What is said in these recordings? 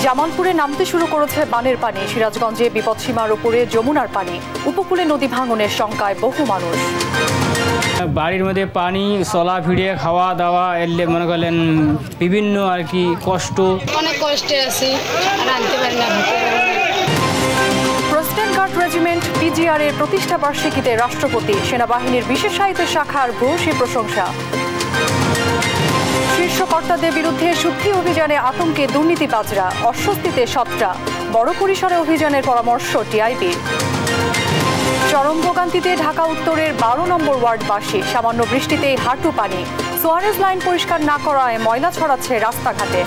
জামালপুরে নামতে শুরু করেছে বানের পানি। সিরাজগঞ্জে বিপদসীমার উপরে যমুনার পানি। উপকূলে নদী ভাঙনের শঙ্কায় বহু মানুষ। বাড়ির মধ্যে পানি, চলা ফিরে, খাওয়া দাওয়া এলে মনে করলেন বিভিন্ন আর কি কষ্ট, অনেক কষ্টে আছি, আর আনতে পারি না। প্রেসিডেন্ট গার্ড রেজিমেন্ট পিজিআর এর প্রতিষ্ঠা বার্ষিকীতে রাষ্ট্রপতি, সেনাবাহিনীর বিশেষায়িত শাখার ভূয়সী প্রশংসা। শীর্ষ কর্তাদের বিরুদ্ধে শুদ্ধি অভিযানে আতঙ্কে দুর্নীতিবাজরা, অস্বস্তিতে সৎরা। বড় পরিসরে অভিযানের পরামর্শ টিআইবির। চরম ভোগান্তিতে ঢাকা উত্তরের 12 নম্বর ওয়ার্ডবাসী। সামান্য বৃষ্টিতেই হাঁটু পানি। সোয়ারেজ লাইন পরিষ্কার না করায় ময়লা ছড়াচ্ছে রাস্তাঘাটে।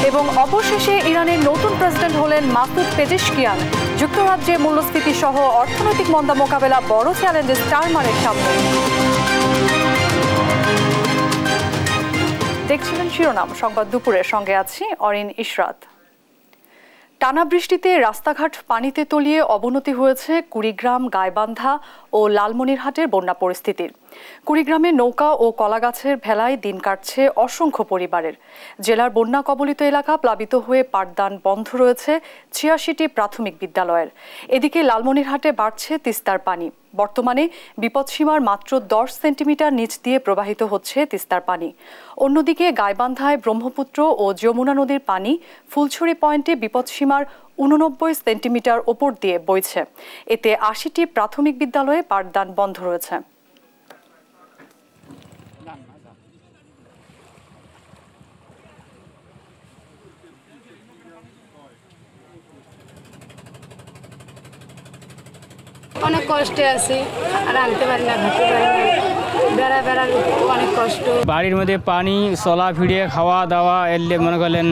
এবং অবশেষে ইরানের নতুন প্রেসিডেন্ট হলেন মাসুদ পেজেশকিয়ান। যুক্তরাজ্যে মূল্যস্ফীতি সহ অর্থনৈতিক মন্দা মোকাবেলা বড় চ্যালেঞ্জে স্টারমারের সামনে। দেখছিলেন শিরোনাম সংবাদ দুপুরের, সঙ্গে আছি অরিন ইশরাত। টানা বৃষ্টিতে রাস্তাঘাট পানিতে তলিয়ে অবনতি হয়েছে কুড়িগ্রাম, গাইবান্ধা ও লালমনিরহাটের বন্যা পরিস্থিতির। কুড়িগ্রামে নৌকা ও কলাগাছের ভেলায় দিন কাটছে অসংখ্য পরিবারের। জেলার বন্যা কবলিত এলাকা প্লাবিত হয়ে পাঠদান বন্ধ রয়েছে ৮৬টি প্রাথমিক বিদ্যালয়ের। এদিকে লালমনিরহাটে বাড়ছে তিস্তার পানি। বর্তমানে বিপদসীমার মাত্র ১০ সেন্টিমিটার নিচ দিয়ে প্রবাহিত হচ্ছে তিস্তার পানি। অন্যদিকে গাইবান্ধায় ব্রহ্মপুত্র ও যমুনা নদীর পানি ফুলছড়ি পয়েন্টে বিপদসীমার ৮৯ সেন্টিমিটার ওপর দিয়ে বইছে। এতে ৮০টি প্রাথমিক বিদ্যালয়ে পাঠদান বন্ধ রয়েছে। অনেক কষ্টে আছি, আর আনতে পারি না, খেতে পারি না। বেড়ার অনেক কষ্ট। বাড়ির মধ্যে পানি, চলা ফিরে, খাওয়া দাওয়া এলে মনে করলেন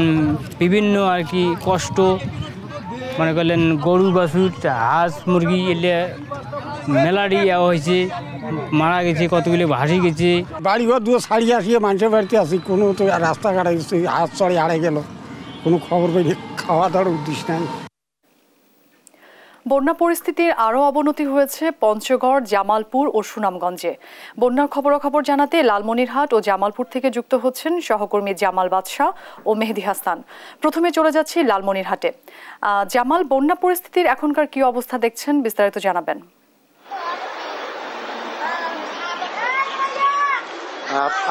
বিভিন্ন আর কি কষ্ট। মনে করলেন গরু, বাছুর, হাঁস, মুরগি এলে মেলাডি হয়েছে, মারা গেছে, কতগুলি ভাসি গেছে। বাড়ি ঘর দুটো ছাড়িয়ে আসিয়ে মানুষের বাড়িতে আসি, কোনো তো রাস্তাঘাট হাত চড়ে হারাই গেল, কোনো খবর পাইনি, খাওয়া দাওয়ার উদ্দেশ্য নাই। বন্যা পরিস্থিতির আরও অবনতি হয়েছে পঞ্চগড়, জামালপুর ও সুনামগঞ্জে। বন্যার খবরাখবর জানাতে লালমনিরহাট ও জামালপুর থেকে যুক্ত হচ্ছেন সহকর্মী জামাল বাদশাহ ও মেহেদি হাসান। প্রথমে চলে যাচ্ছি লালমনিরহাটে। জামাল, বন্যা পরিস্থিতির এখনকার কি অবস্থা দেখছেন, বিস্তারিত জানাবেন।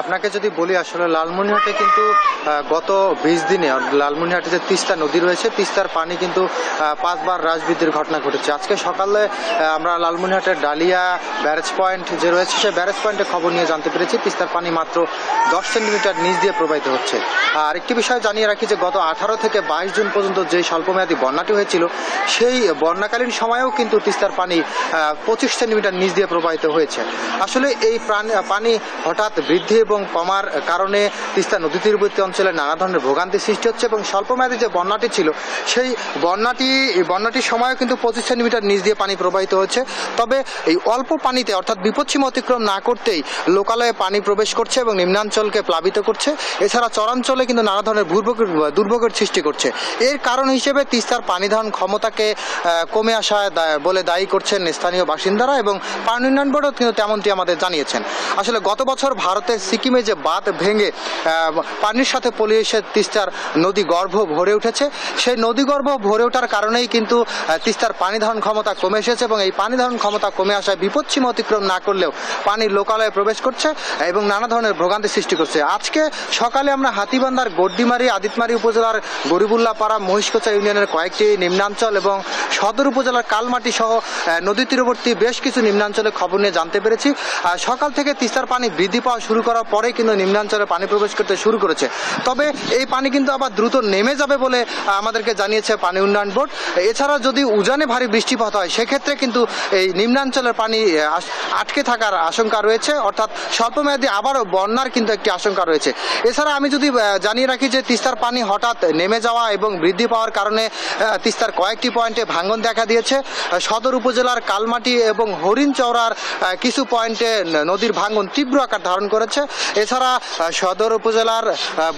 আপনাকে যদি বলি, আসলে লালমনিরহাটে কিন্তু গত 20 দিনে লালমনিরহাটে যে তিস্তা নদী রয়েছে, তিস্তার পানি কিন্তু 5 বার হ্রাস বৃদ্ধির ঘটনা ঘটেছে। আজকে সকালে আমরা লালমনিরহাটের ডালিয়া ব্যারেজ পয়েন্ট যে রয়েছে, সেই ব্যারেজ পয়েন্টে খবর নিয়ে জানতে পেরেছি তিস্তার পানি মাত্র 10 সেন্টিমিটার নিচ দিয়ে প্রবাহিত হচ্ছে। আর একটি বিষয় জানিয়ে রাখি যে গত 18 থেকে 22 জুন পর্যন্ত যে স্বল্পমেয়াদী বন্যাটি হয়েছিল, সেই বন্যাকালীন সময়েও কিন্তু তিস্তার পানি 25 সেন্টিমিটার নিচ দিয়ে প্রবাহিত হয়েছে। আসলে এই পানি হঠাৎ বৃদ্ধি এবং কমার কারণে তিস্তা নদী তীরবর্তী অঞ্চলে নানা ধরনের ভোগান্তি সৃষ্টি হচ্ছে এবং স্বল্পমেয়াদী যে বন্যাটি ছিল, সেই বন্যাটির সময়ও কিন্তু 25 সেন্টিমিটার নিচ দিয়ে পানি প্রবাহিত হচ্ছে। তবে এই অল্প পানিতে, অর্থাৎ বিপদসীমা অতিক্রম না করতেই লোকালয়ে পানি প্রবেশ করছে এবং নিম্নাঞ্চলকে প্লাবিত করছে। এছাড়া চরাঞ্চলে কিন্তু নানা ধরনের দুর্ভোগের সৃষ্টি করছে। এর কারণ হিসেবে তিস্তার পানি ধারণ ক্ষমতাকে কমে আসা বলে দায়ী করছেন স্থানীয় বাসিন্দারা এবং পানি উন্নয়ন বোর্ডও কিন্তু তেমনটি আমাদের জানিয়েছেন। আসলে গত বছর ভারতের সিকিমে যে বাঁধ ভেঙে পানির সাথে পলিয়ে এসে তিস্তার নদী গর্ভ ভরে উঠেছে, সেই নদী গর্ভ ভরে ওঠার কারণেই কিন্তু তিস্তার পানি ধারণ ক্ষমতা কমে এসেছে এবং এই পানি ধারণ ক্ষমতা কমে আসায় বিপদসীমা অতিক্রম না করলেও পানি লোকালয়ে প্রবেশ করছে এবং নানা ধরনের ভোগান্তি সৃষ্টি করছে। আজকে সকালে আমরা হাতীবান্ধার গড্ডিমারি, আদিতমারি উপজেলার গরিবুল্লাপাড়া, মহিষকোচা ইউনিয়নের কয়েকটি নিম্নাঞ্চল এবং সদর উপজেলার কালমাটি সহ নদী তীরবর্তী বেশ কিছু নিম্নাঞ্চলে খবর নিয়ে জানতে পেরেছি সকাল থেকে তিস্তার পানি বৃদ্ধি পাওয়া শুরু করার পরে কিন্তু নিম্নাঞ্চলে পানি প্রবেশ করতে শুরু করেছে। তবে এই পানি কিন্তু আবার দ্রুত নেমে যাবে বলে আমাদেরকে জানিয়েছে পানি উন্নয়ন বোর্ড। এছাড়া যদি উজানে ভারী বৃষ্টিপাত হয়, সেক্ষেত্রে কিন্তু এই নিম্নাঞ্চলের পানি আটকে থাকার আশঙ্কা রয়েছে, অর্থাৎ স্বল্পমেয়াদী আবারও বন্যার কিন্তু একটি আশঙ্কা রয়েছে। এছাড়া আমি যদি জানিয়ে রাখি যে তিস্তার পানি হঠাৎ নেমে যাওয়া এবং বৃদ্ধি পাওয়ার কারণে তিস্তার কয়েকটি পয়েন্টে ভাঙন দেখা দিয়েছে। সদর উপজেলার কালমাটি এবং হরিণচৌড়ার কিছু পয়েন্টে নদীর ভাঙন তীব্র আকার ধারণ করে পড়েছে। এছাড়া সদর উপজেলার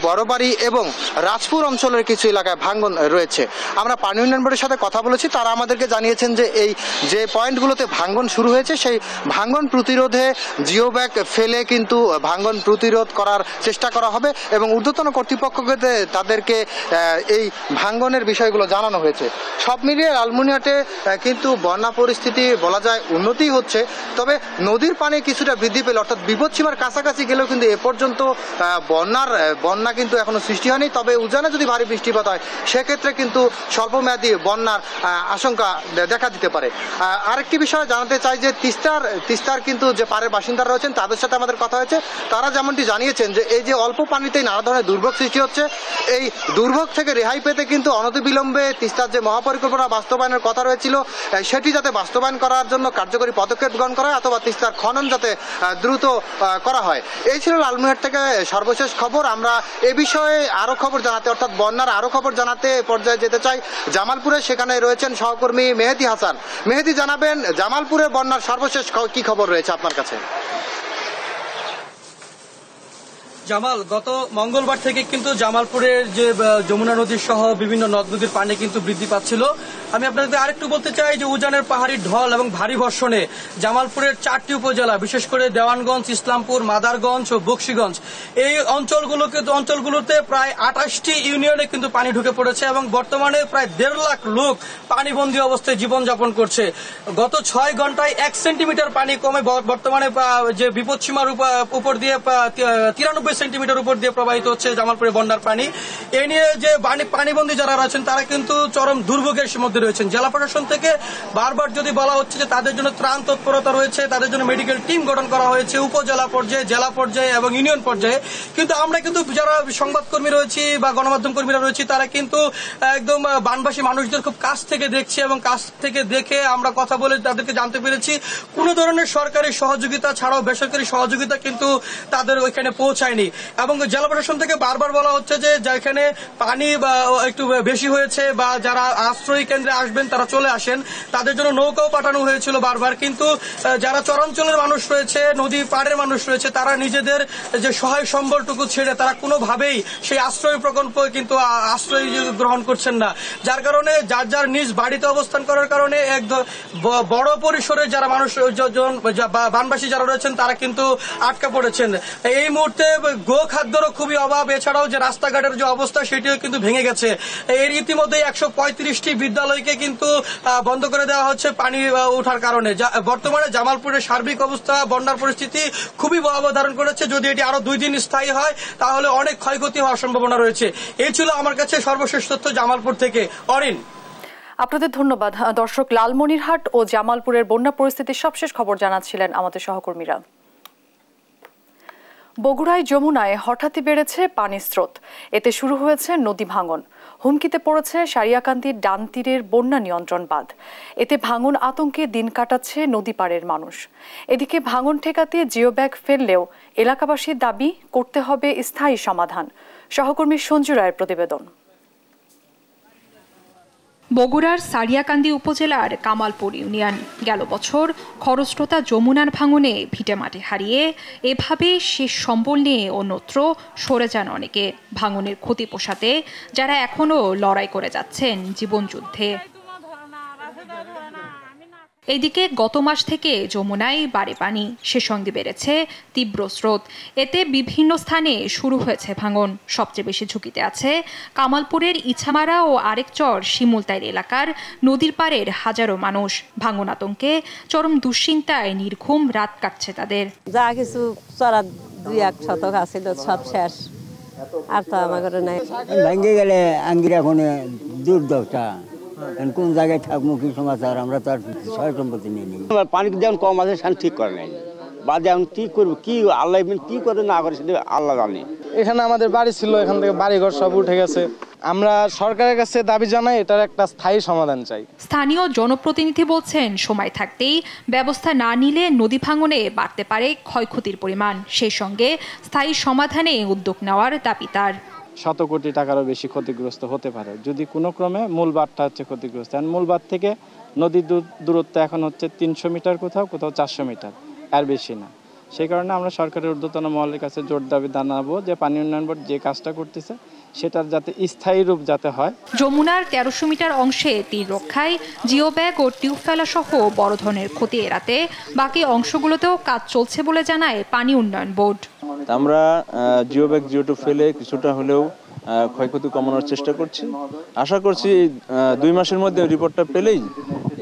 বড়বাড়ি এবং রাজপুর অঞ্চলের কিছু এলাকায় ভাঙ্গন রয়েছে। আমরা পানি উন্নয়ন বোর্ডের সাথে কথা বলেছি, তারা আমাদেরকে জানিয়েছেন যে এই যে পয়েন্টগুলোতে ভাঙ্গন শুরু হয়েছে সেই ভাঙ্গন প্রতিরোধে জিও ব্যাগ ফেলে কিন্তু ভাঙ্গন প্রতিরোধ করার চেষ্টা করা হবে এবং ঊর্ধ্বতন কর্তৃপক্ষকে তাদেরকে এই ভাঙ্গনের বিষয়গুলো জানানো হয়েছে। সব মিলিয়ে লালমনিরহাটে কিন্তু বন্যা পরিস্থিতি বলা যায় উন্নতি হচ্ছে, তবে নদীর পানি কিছুটা বৃদ্ধি পেলে অর্থাৎ বিপদসীমার কাছাকাছি গেলেও কিন্তু এ পর্যন্ত বন্যা কিন্তু এখনো সৃষ্টি হয়নি। তবে উজানে যদি ভারী বৃষ্টিপাত হয় সেক্ষেত্রে কিন্তু স্বল্পমেয়াদী বন্যার আশঙ্কা দেখা দিতে পারে। আরেকটি বিষয় জানাতে চাই যে তিস্তার কিন্তু যে পাড়ের বাসিন্দারা রয়েছেন তাদের সাথে আমাদের কথা হয়েছে, তারা যেমনটি জানিয়েছেন যে এই যে অল্প পানিতেই নানা ধরনের দুর্ভোগ সৃষ্টি হচ্ছে, এই দুর্ভোগ থেকে রেহাই পেতে কিন্তু অনতিবিলম্বে তিস্তার যে মহাপরিকল্পনা বাস্তবায়নের কথা রয়েছিল সেটি যাতে বাস্তবায়ন করার জন্য কার্যকরী পদক্ষেপ গ্রহণ করা হয় অথবা তিস্তার খনন যাতে দ্রুত করা হয়। এই ছিল লালমনিরহাট থেকে সর্বশেষ খবর। আমরা এ বিষয়ে আরো খবর জানাতে অর্থাৎ বন্যার আরো খবর জানাতে পর্যায়ে যেতে চাই জামালপুরে, সেখানে রয়েছেন সহকর্মী মেহেদি হাসান। মেহেদি, জানাবেন জামালপুরে বন্যার সর্বশেষ কি খবর রয়েছে আপনার কাছে? জামাল, গত মঙ্গলবার থেকে কিন্তু জামালপুরের যে যমুনা নদী সহ বিভিন্ন নদ নদীর পানি কিন্তু বৃদ্ধি পাচ্ছিল। আমি আপনাদের আরেকটু বলতে চাই যে উজানের পাহাড়ি ঢল এবং ভারী বর্ষণে জামালপুরের 4টি উপজেলা বিশেষ করে দেওয়ানগঞ্জ, ইসলামপুর, মাদারগঞ্জ ও বকশীগঞ্জ এই অঞ্চলগুলোতে প্রায় 28টি ইউনিয়নে কিন্তু পানি ঢুকে পড়েছে এবং বর্তমানে প্রায় 1.5 লাখ লোক পানিবন্দী অবস্থায় জীবনযাপন করছে। গত 6 ঘন্টায় 1 সেন্টিমিটার পানি কমে বর্তমানে যে বিপদসীমার উপর দিয়ে 93 সেন্টিমিটার উপর দিয়ে প্রবাহিত হচ্ছে জামালপুরে বন্যার পানি। এ নিয়ে যে পানিবন্দী যারা রয়েছেন তারা কিন্তু চরম দুর্ভোগের মধ্যে রয়েছেন। জেলা প্রশাসন থেকে বারবার যদি বলা হচ্ছে যে তাদের জন্য ত্রাণ তৎপরতা রয়েছে, তাদের জন্য মেডিকেল টিম গঠন করা হয়েছে উপজেলা পর্যায়ে, জেলা পর্যায়ে এবং ইউনিয়ন পর্যায়ে, কিন্তু আমরা কিন্তু যারা সংবাদকর্মী রয়েছি বা গণমাধ্যম কর্মীরা রয়েছি তারা কিন্তু একদম বানবাসী মানুষদের খুব কাছ থেকে দেখছি এবং কাছ থেকে দেখে আমরা কথা বলে তাদেরকে জানতে পেরেছি কোনো ধরনের সরকারি সহযোগিতা ছাড়াও বেসরকারি সহযোগিতা কিন্তু তাদের ওইখানে পৌঁছায়নি। এবং জেলা প্রশাসন থেকে বারবার বলা হচ্ছে যে যেখানে পানি একটু বেশি হয়েছে বা যারা আশ্রয় কেন্দ্রে আসবেন তারা চলে আসেন, তাদের জন্য নৌকাও পাঠানো হয়েছিল বারবার, কিন্তু যারা চরাঞ্চলের মানুষ রয়েছে, নদী পাড়ের মানুষ রয়েছে, তারা নিজেদের যে সহায় সম্বলটুকু ছেড়ে তারা কোনোভাবেই সেই আশ্রয় প্রকল্প কিন্তু আশ্রয় গ্রহণ করছেন না, যার কারণে যার নিজ বাড়িতে অবস্থান করার কারণে এক বড় পরিসরে যারা মানুষ বানবাসী যারা রয়েছেন তারা কিন্তু আটকা পড়েছেন। এই মুহূর্তে খাদ্যেরও খুবই অভাব, এছাড়াও যে রাস্তাঘাটের যে অবস্থা সেটিও কিন্তু ভেঙে গেছে। এর ইতিমধ্যে 135টি বিদ্যালয়কে কিন্তু বন্ধ করে দেওয়া হচ্ছে পানি ওঠার কারণে। বর্তমানে জামালপুরের সার্বিক অবস্থা বন্যার পরিস্থিতি খুবই ভয়াবহ ধারণ করেছে। যদি এটি আরো 2 দিন স্থায়ী হয় তাহলে অনেক ক্ষয়ক্ষতি হওয়ার সম্ভাবনা রয়েছে। এই ছিল আমার কাছে সর্বশেষ তথ্য জামালপুর থেকে। অরিন, আপনাদের ধন্যবাদ। দর্শক, লালমনিরহাট ও জামালপুরের বন্যা পরিস্থিতির সবশেষ খবর জানাচ্ছিলেন আমাদের সহকর্মীরা। বগুড়ায় যমুনায় হঠাৎই বেড়েছে পানির স্রোত, এতে শুরু হয়েছে নদী ভাঙন। হুমকিতে পড়েছে সারিয়াকান্দির ডান তীরের বন্যা নিয়ন্ত্রণ বাঁধ। এতে ভাঙন আতঙ্কে দিন কাটাচ্ছে নদী পাড়ের মানুষ। এদিকে ভাঙন ঠেকাতে জিও ব্যাগ ফেললেও এলাকাবাসীর দাবি করতে হবে স্থায়ী সমাধান। সহকর্মী সঞ্জু রায়ের প্রতিবেদন। বগুড়ার সারিয়াকান্দি উপজেলার কামালপুর ইউনিয়ন গেল বছর খরস্রোতা যমুনার ভাঙনে ভিটেমাটি হারিয়ে এভাবে শেষ সম্বল নিয়ে অন্যত্র সরে যান অনেকে, ভাঙনের ক্ষতি পোষাতে যারা এখনো লড়াই করে যাচ্ছেন জীবনযুদ্ধে। এদিকে গত মাস থেকে যমুনায় বাড়ে পানি, সে সঙ্গে বেড়েছে তীব্র স্রোত। এতে বিভিন্ন স্থানে শুরু হয়েছে ভাঙন। সবচেয়ে বেশি ঝুঁকিতে আছে কামালপুরের ইছামারা ও আরেকচর শিমুলতাইর এলাকার নদীর পাড়ের হাজারো মানুষ। ভাঙন আতঙ্কে চরম দুশ্চিন্তায় নির্ঘুম রাত কাটছে তাদের। যা কিছু চড়া 2-1 শতক আছিল সব শেষ, আর তো আমার নাই। ভেঙে গেলে আঙ্গিরা কোনে দুর্দশা, কোন জায়গায় থাকবো কি সমাচার, আমরা তো আর সয় সম্পত্তি নিয়ে নিই। পানি যেমন কম আছে সেখানে ঠিক করে নেই, বাদে এখন কি করবো, কি আল্লাহ কি করে না করে সেটা আল্লাহ জানে। এখানে আমাদের বাড়ি ছিল, এখান থেকে বাড়িঘর সব উঠে গেছে। আমরা সরকারের কাছে দাবি জানাই এটার একটা স্থায়ী সমাধান চাই। স্থানীয় জনপ্রতিনিধি বলছেন সময় থাকতেই ব্যবস্থা না নিলে নদী ভাঙনে বাড়তে পারে ক্ষয়ক্ষতির পরিমাণ। সেই সঙ্গে স্থায়ী সমাধানে উদ্যোগ নেওয়ার দাবি তার। 100 কোটি টাকারও বেশি ক্ষতিগ্রস্ত হতে পারে যদি কোনো ক্রমে মূল বাঁধটা হচ্ছে ক্ষতিগ্রস্ত। মূল বাঁধ থেকে নদীর দূরত্ব এখন হচ্ছে 300 মিটার, কোথাও 400 মিটার, আর বেশি না। সেই কারণে আমরা সরকারের ঊর্ধ্বতন মহলের কাছে জোর দাবি জানাবো যে পানি উন্নয়ন বোর্ড যে কাজটা করতেছে সেটার যাতে স্থায়ী রূপ যাতে হয়। যমুনার ১৩০০ মিটার অংশে তীর রক্ষায় জিও ব্যাগ ও টিউব ফেলা সহ বড় ধরনের ক্ষতি এড়াতে বাকি অংশগুলোতেও কাজ চলছে বলে জানায় পানি উন্নয়ন বোর্ড। আমরা জিও ব্যাগ জিও টিউব ফেলে কিছুটা হলেও ক্ষয়ক্ষতি কমানোর চেষ্টা করছি। আশা করছি 2 মাসের মধ্যে রিপোর্টটা পেলেই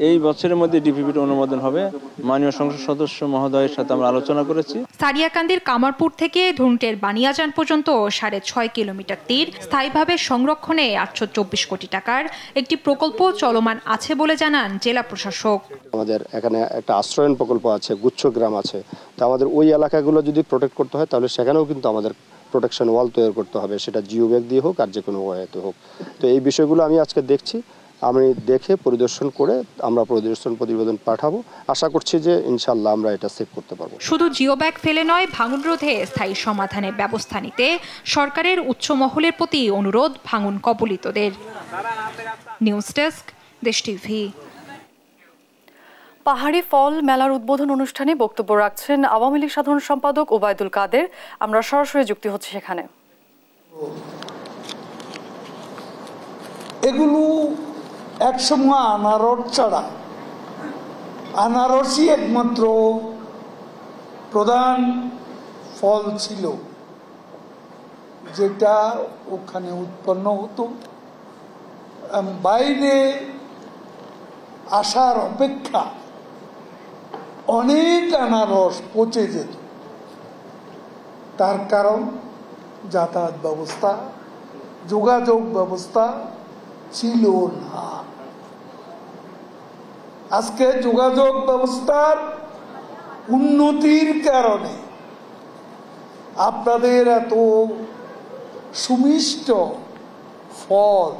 এই বছরের মধ্যে ডিপিপির অনুমোদন হবে। মাননীয় সংসদ সদস্য মহোদয়ের সাথে আমরা আলোচনা করেছি। সারিয়াকান্দির কামারপুর থেকে ধুনটের বানিয়াজান পর্যন্ত 6.5 কিলোমিটার তীর স্থায়ীভাবে সংরক্ষণে 824 কোটি টাকার একটি প্রকল্প চলমান আছে বলে জানান জেলা প্রশাসক। আমাদের এখানে একটা আশ্রয়ন প্রকল্প আছে, গুচ্ছ গ্রাম আছে। তো আমাদের ওই এলাকাগুলো যদি প্রোটেক্ট করতে হয় তাহলে সেখানেও কিন্তু আমাদের প্রোটেকশন ওয়াল তৈরি করতে হবে, সেটা জিও ব্যাগ দিয়ে হোক আর যে কোনো ওয়েতে হোক। তো এই বিষয়গুলো আমি আজকে দেখছি, আমি দেখে পরিদর্শন করে আমরা পরিদর্শন প্রতিবেদন পাঠাবো। আশা করছি যে ইনশাআল্লাহ আমরা এটা সেভ করতে পারবো। শুধু জিও ব্যাগ ফেলে নয়, ভাঙন রোধে স্থায়ী সমাধানের ব্যবস্থা নিতে সরকারের উচ্চ মহলের প্রতি অনুরোধ ভাঙন কবলিতদের। নিউজ ডেস্ক, দেশ টিভি। পাহাড়ি ফল মেলার উদ্বোধন অনুষ্ঠানে বক্তব্য রাখছেন আওয়ামী লীগ সাধারণ সম্পাদক ওবায়দুল কাদের। আমরা সরাসরি যুক্তি হচ্ছে সেখানে। এগুলো একসময় আনারস ছাড়া, আনারসই একমাত্র প্রধান ফল ছিল যেটা ওখানে উৎপন্ন হতো। বাইরে আসার অপেক্ষা অনেক আনারস পচে যেত। তার কারণ যাতায়াত ব্যবস্থা, যোগাযোগ ব্যবস্থা ছিল না। আজকে যোগাযোগ ব্যবস্থার উন্নতির কারণে আপনাদের এত সুমিষ্ট ফল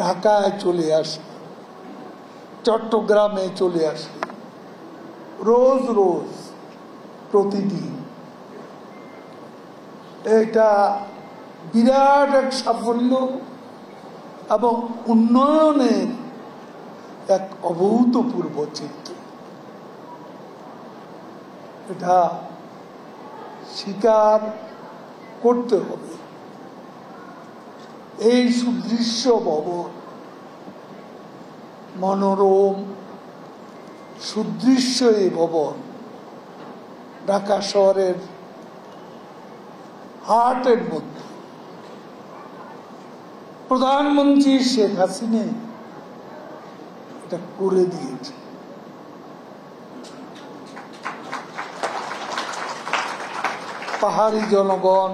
ঢাকায় চলে আসে, চট্টগ্রামে চলে আসে, রোজ রোজ প্রতিদিন। এটা বিরাট এক সাফল্য এবং উন্নয়নের এক অভূতপূর্ব চিত্র। এটা স্বীকার করতে হবে। এই সুদৃশ্য ভবন, মনোরম সুদৃশ্য এই ভবন ঢাকা শহরের হার্টের মধ্যে প্রধানমন্ত্রী শেখ হাসিনা এটা করে দিয়েছে। পাহাড়ি জনগণ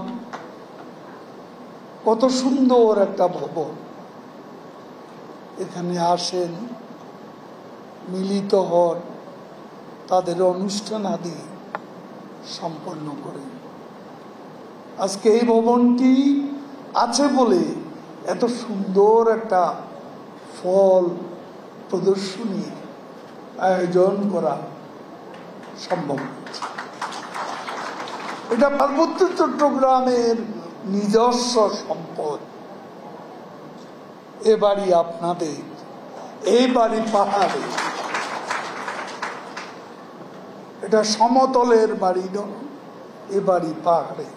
কত সুন্দর একটা ভবন, এখানে আসেন, মিলিত হন, তাদের অনুষ্ঠান আদি সম্পন্ন করেন। আজকে এই ভবনটি আছে বলে এত সুন্দর একটা ফল প্রদর্শনী আয়োজন করা সম্ভব হয়েছে। এটা পার্বত্য চট্টগ্রামের নিজস্ব সম্পদ। এ বাড়ি আপনাদের, এই বাড়ি পাহাড়ে, এটা সমতলের বাড়ি নয়, এ বাড়ি পাহাড়ে।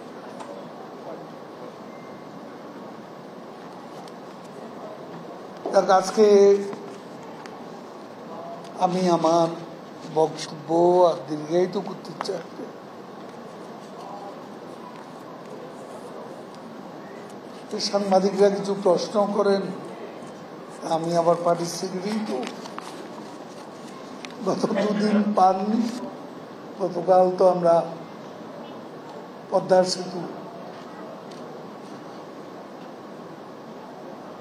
আজকে আমি আমার বক্তব্য আর দীর্ঘায়িত করতে চাই। সাংবাদিকরা কিছু প্রশ্ন করেন, আমি আবার পার্টি সেক্রেটারি, তো গত 2 দিন পাননি। গতকাল তো আমরা পদ্মার সেতু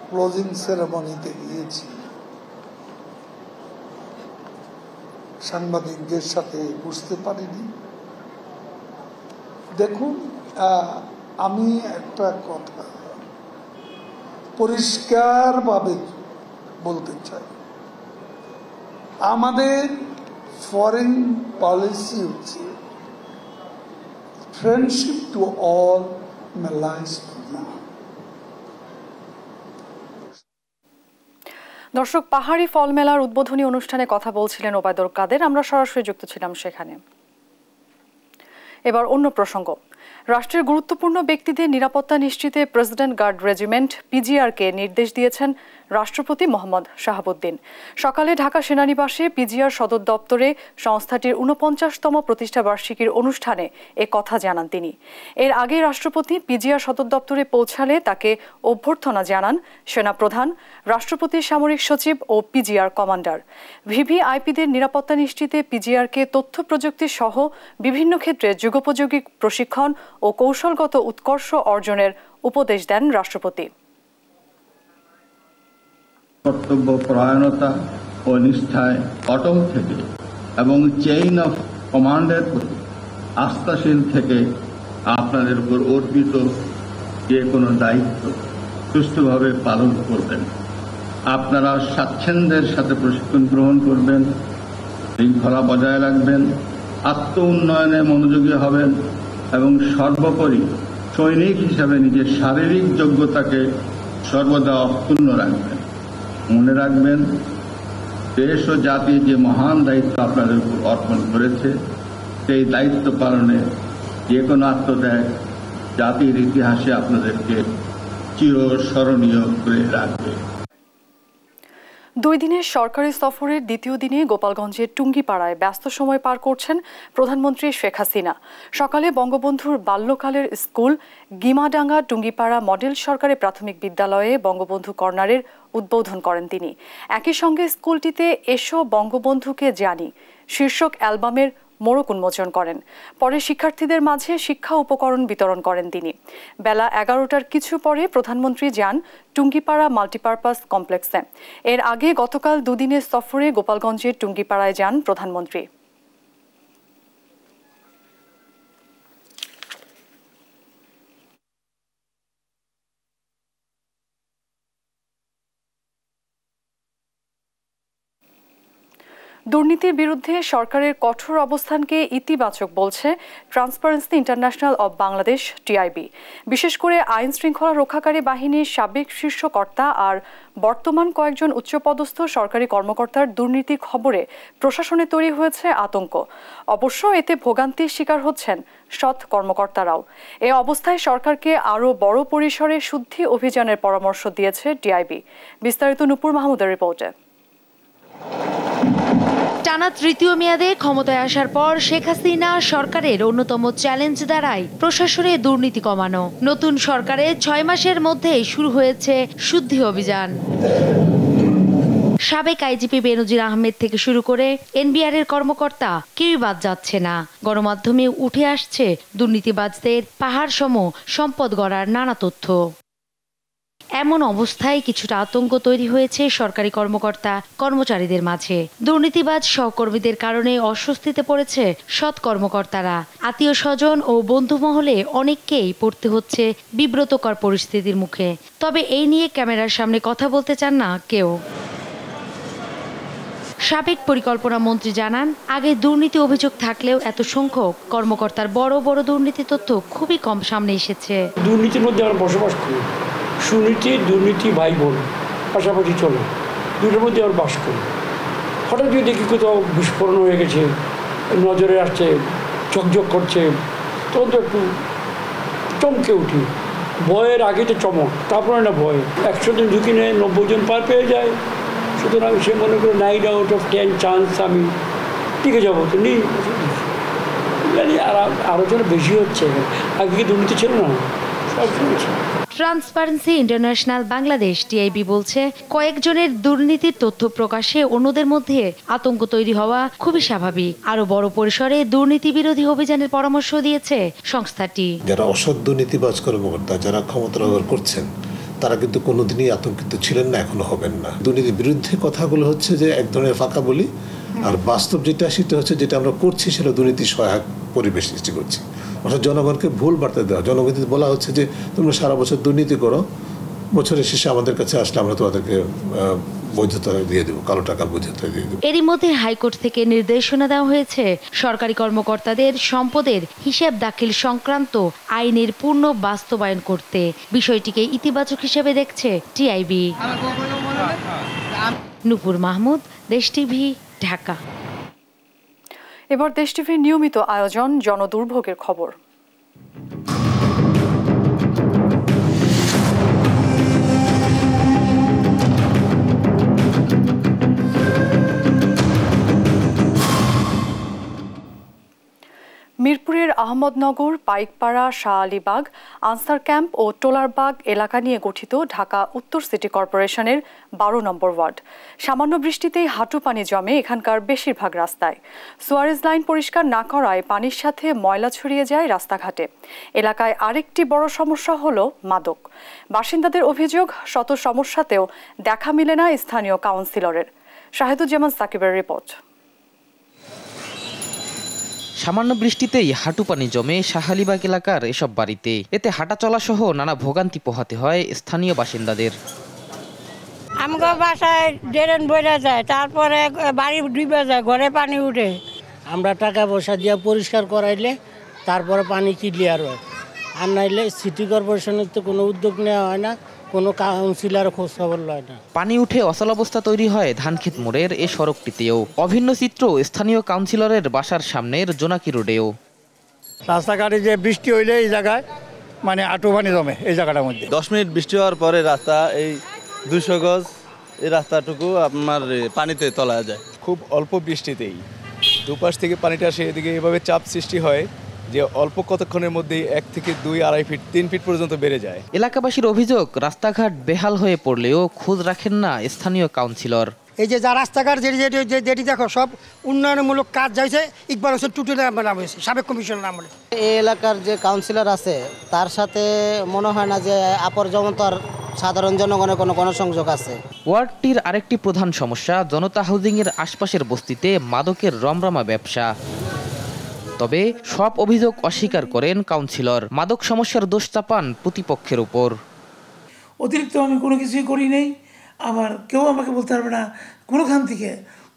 ক্লোজিং সেরেমনিতে গিয়েছি, সাংবাদিকদের সাথে বুঝতে পারিনি। দেখুন, আমি একটা কথা পরিষ্কারভাবে বলতে চাই, আমাদের ফরেন পলিসি হচ্ছে ফ্রেন্ডশিপ টু অল, মেলাইজ টু নান। দর্শক, পাহাড়ি ফল মেলার উদ্বোধনী অনুষ্ঠানে কথা বলছিলেন ওবায়দুল কাদের। আমরা সরাসরি যুক্ত ছিলাম সেখানে। এবার অন্য প্রসঙ্গ। রাষ্ট্রের গুরুত্বপূর্ণ ব্যক্তিদের নিরাপত্তা নিশ্চিতে প্রেসিডেন্ট গার্ড রেজিমেন্ট পিজিআরকে নির্দেশ দিয়েছেন রাষ্ট্রপতি মোহাম্মদ শাহাবুদ্দিন। সকালে ঢাকা সেনানিবাসে পিজিআর সদর দপ্তরে সংস্থাটির ৪৯তম প্রতিষ্ঠাবার্ষিকীর অনুষ্ঠানে এ কথা জানান তিনি। এর আগে রাষ্ট্রপতি পিজিআর সদর দপ্তরে পৌঁছালে তাকে অভ্যর্থনা জানান সেনাপ্রধান, রাষ্ট্রপতির সামরিক সচিব ও পিজিআর কমান্ডার। ভিভিআইপিদের নিরাপত্তা নিশ্চিতে পিজিআরকে তথ্য প্রযুক্তি সহ বিভিন্ন ক্ষেত্রে যুগোপযোগী প্রশিক্ষণ ও কৌশলগত উৎকর্ষ অর্জনের উপদেশ দেন রাষ্ট্রপতি। কর্তব্য পরায়ণতা ও নিষ্ঠায় অটল থেকে এবং চেইন অফ কমান্ডের প্রতি আস্থাশীল থেকে আপনাদের উপর অর্পিত যে কোনো দায়িত্ব সুষ্ঠুভাবে পালন করবেন। আপনারা স্বাচ্ছন্দ্যের সাথে প্রশিক্ষণ গ্রহণ করবেন, শৃঙ্খলা বজায় রাখবেন, আত্ম উন্নয়নে মনোযোগী হবেন এবং সর্বোপরি সৈনিক হিসাবে নিজের শারীরিক যোগ্যতাকে সর্বদা অক্ষুণ্ণ রাখবেন। মনে রাখবেন, দেশ ও জাতি যে মহান দায়িত্ব আপনাদের উপর অর্পণ করেছে, সেই দায়িত্ব পালনে যে কোনো আত্মত্যাগ জাতির ইতিহাসে আপনাদেরকে চিরস্মরণীয় করে রাখবে। 2 দিনের সরকারি সফরের দ্বিতীয় দিনে গোপালগঞ্জের টুঙ্গিপাড়ায় ব্যস্ত সময় পার করছেন প্রধানমন্ত্রী শেখ হাসিনা। সকালে বঙ্গবন্ধুর বাল্যকালের স্কুল গিমাডাঙ্গা টুঙ্গিপাড়া মডেল সরকারি প্রাথমিক বিদ্যালয়ে বঙ্গবন্ধু কর্নারের উদ্বোধন করেন তিনি। একই সঙ্গে স্কুলটিতে এসো বঙ্গবন্ধুকে জানি শীর্ষক অ্যালবামের মোড়ক উন্মোচন করেন। পরে শিক্ষার্থীদের মাঝে শিক্ষা উপকরণ বিতরণ করেন তিনি। বেলা 11টার কিছু পরে প্রধানমন্ত্রী যান টুঙ্গিপাড়া মাল্টিপারপাস কমপ্লেক্সে। এর আগে গতকাল 2 দিনের সফরে গোপালগঞ্জের টুঙ্গিপাড়ায় যান প্রধানমন্ত্রী। দুর্নীতির বিরুদ্ধে সরকারের কঠোর অবস্থানকে ইতিবাচক বলছে transparency international of Bangladesh TIB. বিশেষ করে আইন শৃঙ্খলা রক্ষাকারী বাহিনীর সাবেক শীর্ষ কর্তা আর বর্তমান কয়েকজন উচ্চপদস্থ সরকারি কর্মকর্তার দুর্নীতির খবরে প্রশাসনে তৈরি হয়েছে আতঙ্ক। অবশ্য এতে ভোগান্তির শিকার হচ্ছেন সৎ কর্মকর্তারাও। এ অবস্থায় সরকারকে আরও বড় পরিসরে শুদ্ধি অভিযানের পরামর্শ দিয়েছে টিআইবি। বিস্তারিত নূপুর মাহমুদের রিপোর্টে। টানা তৃতীয় মেয়াদে ক্ষমতায় আসার পর শেখ হাসিনা সরকারের অন্যতম চ্যালেঞ্জ দাঁড়ায় প্রশাসনে দুর্নীতি কমানো। নতুন সরকারে 6 মাসের মধ্যে শুরু হয়েছে শুদ্ধি অভিযান। সাবেক আইজিপি বেনজির আহমেদ থেকে শুরু করে এনবিআর এর কর্মকর্তা কেউই বাদ যাচ্ছে না। গণমাধ্যমে উঠে আসছে দুর্নীতিবাজদের পাহাড়সম সম্পদ গড়ার নানা তথ্য। এমন অবস্থায় কিছুটা আতঙ্ক তৈরি হয়েছে সরকারি কর্মকর্তা কর্মচারীদের মাঝে। দুর্নীতিবাজ সহকর্মীদের কারণে অস্বস্তিতে পড়েছে সৎ কর্মকর্তারা। আত্মীয় স্বজন ও বন্ধু মহলে অনেককেই পড়তে হচ্ছে বিব্রতকর পরিস্থিতির মুখে। তবে এই নিয়ে ক্যামেরার সামনে কথা বলতে চান না কেউ। সাবেক পরিকল্পনা মন্ত্রী জানান, আগে দুর্নীতি অভিযোগ থাকলেও এত সংখ্যক কর্মকর্তার বড় বড় দুর্নীতি তথ্য খুবই কম সামনে এসেছে। দুর্নীতির মধ্যে আমরা বসবাস করি, সুনীতি দুর্নীতি ভাই বোন পাশাপাশি চলে, দুটোর মধ্যে আর বাস করি। হঠাৎ যদি দেখি কোথাও বিস্ফোরণ হয়ে গেছে, নজরে আসছে, ঝকঝক করছে, তখন তো একটু চমকে উঠি। ভয়ের আগে তো চমক, তারপরে না ভয়। 100 জন ঝুঁকি নেয়, 90 জন পার পেয়ে যায়। সুতরাং সে মনে করে 9 out of 10 চান্স আমি টিকে যাবো, তো নেই। আরও যেন বেশি হচ্ছে, আগে কি দুর্নীতি ছিল না, সব শুনেছি। ট্রান্সপারেন্সি ইন্টারন্যাশনাল বাংলাদেশ টিআইবি বলছে, কয়েকজনের দুর্নীতির তথ্য প্রকাশে অন্যদের মধ্যে আতঙ্ক তৈরি হওয়া খুবই স্বাভাবিক। আরো বড় পরিসরে দুর্নীতি বিরোধী অভিযানের পরামর্শ দিয়েছে সংস্থাটি। যারা অসৎ দুর্নীতিবাজ কর্মকর্তা যারা ক্ষমতা ব্যবহার করছেন, তারা কিন্তু কোনোদিনই আতঙ্কিত ছিলেন না, এখনো হবেন না। দুর্নীতির বিরুদ্ধে কথাগুলো হচ্ছে যে এক ধরনের ফাঁকা বলি, আর বাস্তব যেটা সেটা হচ্ছে যেটা আমরা করছি সেটা দুর্নীতি সহায়ক পরিবেশ সৃষ্টি করছি। অর্থাৎ জনগণকে ভুল বার্তা দেওয়া। জনগণকে বলা হচ্ছে যে তোমরা সারা বছর দুর্নীতি করো, বছরের শেষে আমাদের কাছে আসলে আমরা তোমাদেরকে বৈধতা দিয়ে দেবো, কালো টাকার বৈধতা দিয়ে দেবো। এরই মধ্যে হাইকোর্ট থেকে নির্দেশনা দেওয়া হয়েছে সরকারি কর্মকর্তাদের সম্পদের হিসাব দাখিল সংক্রান্ত আইনের পূর্ণ বাস্তবায়ন করতে। বিষয়টিকে ইতিবাচক হিসেবে দেখছে টিআইবি। নূপুর মাহমুদ, দেশ টিভি, ঢাকা। এবার দেশ টিভির নিয়মিত আয়োজন জনদুর্ভোগের খবর। মিরপুরের আহমদনগর, পাইকপাড়া, শাহ আলীবাগ, আনসার ক্যাম্প ও টোলারবাগ এলাকা নিয়ে গঠিত ঢাকা উত্তর সিটি কর্পোরেশনের 12 নম্বর ওয়ার্ড। সামান্য বৃষ্টিতেই হাঁটু পানি জমে এখানকার বেশিরভাগ রাস্তায়। সুয়ারেজ লাইন পরিষ্কার না করায় পানির সাথে ময়লা ছড়িয়ে যায় রাস্তাঘাটে। এলাকায় আরেকটি বড় সমস্যা হলো মাদক। বাসিন্দাদের অভিযোগ, শত সমস্যাতেও দেখা মেলে না স্থানীয় কাউন্সিলরের। শাহিদুজ্জামান সাকিবের রিপোর্ট। সামান্য বৃষ্টিতেই হাঁটু পানি জমে শাহ আলীবাগ এলাকার এসব বাড়িতে। এতে হাঁটা চলা সহ নানা ভোগান্তি পোহাতে হয় স্থানীয় বাসিন্দাদের। আমার বাসায় ড্রেন বইরা যায়, তারপরে বাড়ি ডুবে যায়, ঘরে পানি উঠে। আমরা টাকা পয়সা দিয়ে পরিষ্কার করাইলে তারপরে পানি ক্লিয়ার হয়, আর নাইলে সিটি কর্পোরেশনের তো কোনো উদ্যোগ নেওয়া হয় না, কোনো কাউন্সিলর খোঁজ খবর লয় না। পানি উঠে অচলাবস্থা তৈরি হয় ধানক্ষেত মোড়ের এ সড়কটিতেও। অভিন্ন চিত্র স্থানীয় কাউন্সিলরের বাসার সামনের জোনাকি রোডেও। রাস্তাঘাটে যে বৃষ্টি হইলে এই জায়গায় মানে হাঁটু পানি জমে এই জায়গাটার মধ্যে। 10 মিনিট বৃষ্টি হওয়ার পরে রাস্তা এই 200 গজ এই রাস্তাটুকু আপনার পানিতে তলায় যায়। খুব অল্প বৃষ্টিতেই দুপাশ থেকে পানিটা আসে, এদিকে এভাবে চাপ সৃষ্টি হয় যে অল্প কতক্ষণের মধ্যেই 1 থেকে 2, 2.5 ফিট 3 ফিট পর্যন্ত বেড়ে যায়। এলাকাবাসীর অভিযোগ, রাস্তাঘাট বেহাল হয়ে পড়লেও খোঁজ রাখেন না স্থানীয় কাউন্সিলর। এই যে যা রাস্তাঘাট যেটি দেখো সব উন্নয়নমূলক কাজ যাইছে, ইকবাল হোসেন টুটুল নাম হয়েছে সাবেক কমিশনার নাম। এই এলাকার যে কাউন্সিলর আছে তার সাথে মনে হয় না যে আপরজনতার সাধারণ জনগণের কোনো গণসংযোগ আছে। ওয়ার্ডটির আরেকটি প্রধান সমস্যা, জনতা হাউজিংয়ের আশপাশের বস্তিতে মাদকের রমরমা ব্যবসা। তবে সব অভিযোগ অস্বীকার করেন কাউন্সিলর। মাদক সমস্যার দোষ চাপান প্রতিপক্ষের উপর। অতিরিক্ত আমি কোনো কিছুই করি নেই, আবার কেউ আমাকে বলতে পারবে না কোনোখান থেকে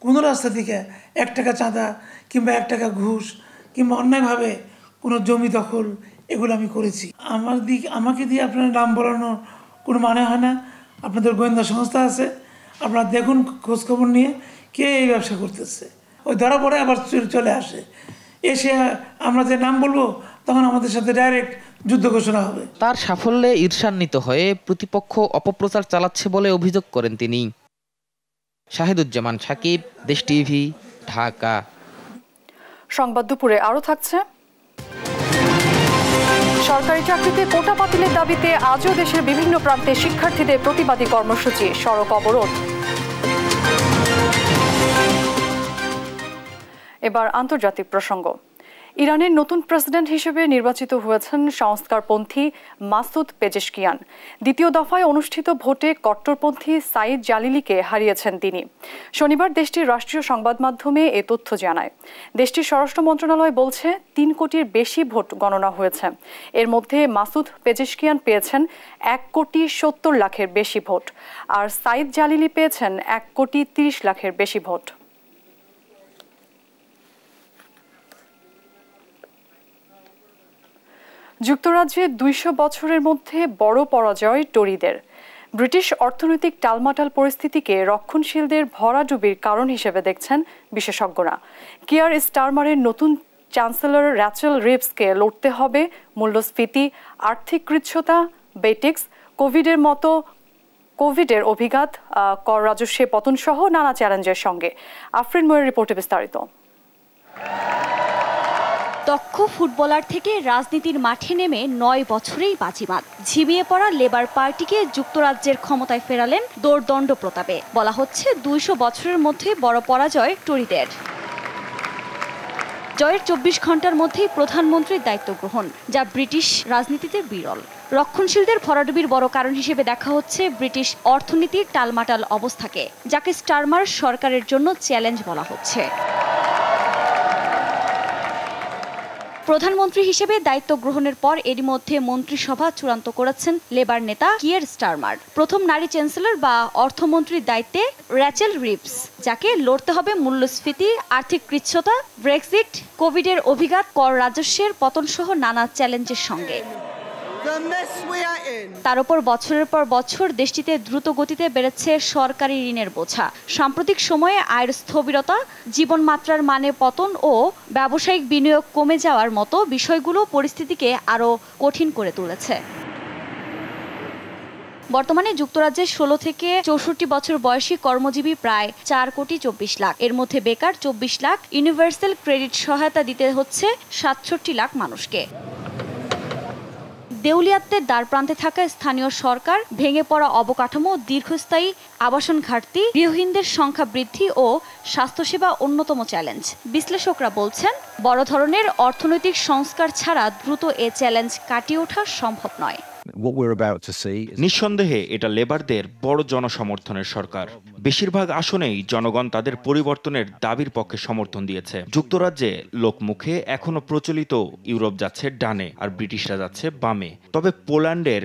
কোনো রাস্তা থেকে 1 টাকা চাঁদা কিংবা 1 টাকা ঘুষ কিংবা অন্যায়ভাবে কোনো জমি দখল এগুলো আমি করেছি। আমাকে দিয়ে আপনার নাম বলানোর কোনো মানে হয় না। আপনাদের গোয়েন্দা সংস্থা আছে, আপনারা দেখুন খোঁজখবর নিয়ে কে এই ব্যবসা করতেছে। ওই ধরা পড়ে আবার চলে আসে, এসে আমরা যে নাম বলবো তখন আমাদের সাথে ডাইরেক্ট যুদ্ধ ঘোষণা হবে। তার সাফল্যে ঈর্ষান্বিত হয়ে প্রতিপক্ষ অপপ্রচার চালাচ্ছে বলে অভিযোগ করেন তিনি। শাহিদুজ্জামান সাকিব, দেশ টিভি, ঢাকা। সংবাদ দুপুরে আরো থাকছে। সরকারি চাকরিতে কোটা বাতিলের দাবিতে আজও দেশের বিভিন্ন প্রান্তে শিক্ষার্থীদের প্রতিবাদী কর্মসূচি, সড়ক অবরোধ। এবার আন্তর্জাতিক প্রসঙ্গ। ইরানের নতুন প্রেসিডেন্ট হিসেবে নির্বাচিত হয়েছেন সংস্কারপন্থী মাসুদ পেজেশকিয়ান। দ্বিতীয় দফায় অনুষ্ঠিত ভোটে কট্টরপন্থী সাইদ জালিলিকে হারিয়েছেন তিনি। শনিবার দেশটির রাষ্ট্রীয় সংবাদ মাধ্যমে এ তথ্য জানায়। দেশটির স্বরাষ্ট্র মন্ত্রণালয় বলছে 3 কোটির বেশি ভোট গণনা হয়েছে। এর মধ্যে মাসুদ পেজেশকিয়ান পেয়েছেন 1,70,00,000-এর বেশি ভোট, আর সাইদ জালিলি পেয়েছেন 1,30,00,000-এর বেশি ভোট। যুক্তরাজ্যে 200 বছরের মধ্যে বড় পরাজয় টরিদের। ব্রিটিশ অর্থনৈতিক টালমাটাল পরিস্থিতিকে রক্ষণশীলদের ভরাডুবির কারণ হিসেবে দেখছেন বিশেষজ্ঞরা। কিয়ার স্টারমারের নতুন চ্যান্সেলর র্যাচেল রিভসকে লড়তে হবে মূল্যস্ফীতি, আর্থিক কৃচ্ছ্রতা, বেটিক্স, কোভিডের অভিঘাত, কর রাজস্বে পতন সহ নানা চ্যালেঞ্জের সঙ্গে। আফরিন ময়ের রিপোর্টে বিস্তারিত। দক্ষ ফুটবলার থেকে রাজনীতির মাঠে নেমে 9 বছরেই বাজিমাত। ঝিমিয়ে পড়া লেবার পার্টিকে যুক্তরাজ্যের ক্ষমতায় ফেরালেন দোর্দণ্ড প্রতাপে। বলা হচ্ছে 200 বছরের মধ্যে বড় পরাজয় টরিদের। জয়ের 24 ঘন্টার মধ্যেই প্রধানমন্ত্রীর দায়িত্ব গ্রহণ, যা ব্রিটিশ রাজনীতিতে বিরল। রক্ষণশীলদের ভরাডুবির বড় কারণ হিসেবে দেখা হচ্ছে ব্রিটিশ অর্থনীতির টালমাটাল অবস্থাকে, যাকে স্টারমার সরকারের জন্য চ্যালেঞ্জ বলা হচ্ছে। প্রধানমন্ত্রী হিসেবে দায়িত্ব গ্রহণের পর এরই মধ্যে মন্ত্রিসভা চূড়ান্ত করেছেন লেবার নেতা কিয়ার স্টারমার। প্রথম নারী চ্যান্সেলর বা অর্থমন্ত্রীর দায়িত্বে র্যাচেল রিভস, যাকে লড়তে হবে মূল্যস্ফীতি, আর্থিক কৃচ্ছ্রতা, ব্রেক্সিট, কোভিডের অভিঘাত, কর রাজস্বের পতন সহ নানা চ্যালেঞ্জের সঙ্গে। তার উপর বছরের পর বছর দেশটিতে দ্রুত গতিতে বেড়েছে সরকারি ঋণের বোঝা। সাম্প্রতিক সময়ে আয়ের স্থবিরতা, জীবনমাত্রার মানে পতন ও ব্যবসায়িক বিনিয়োগ কমে যাওয়ার মতো বিষয়গুলো পরিস্থিতিকে আরও কঠিন করে তুলেছে। বর্তমানে যুক্তরাজ্যে 16 থেকে 64 বছর বয়সী কর্মজীবী প্রায় 4,24 লাখ। এর মধ্যে বেকার 24 লাখ। ইউনিভার্সাল ক্রেডিট সহায়তা দিতে হচ্ছে 67 লাখ মানুষকে। দেউলিয়াত্বের দ্বারপ্রান্তে থাকা স্থানীয় সরকার, ভেঙে পড়া অবকাঠামো, দীর্ঘস্থায়ী আবাসন ঘাটতি, গৃহহীনদের সংখ্যা বৃদ্ধি ও স্বাস্থ্যসেবা অন্যতম চ্যালেঞ্জ। বিশ্লেষকরা বলছেন, বড় ধরনের অর্থনৈতিক সংস্কার ছাড়া দ্রুত এ চ্যালেঞ্জ কাটিয়ে ওঠা সম্ভব নয়। নিঃসন্দেহে এটা লেবারদের বড় জনসমর্থনের সরকার। বেশিরভাগ আসনেই জনগণ তাদের পরিবর্তনের দাবির পক্ষে সমর্থন দিয়েছে। যুক্তরাজ্যে লোকমুখে এখনো প্রচলিত ইউরোপ যাচ্ছে ডানে আর ব্রিটিশরা যাচ্ছে বামে। তবে পোল্যান্ডের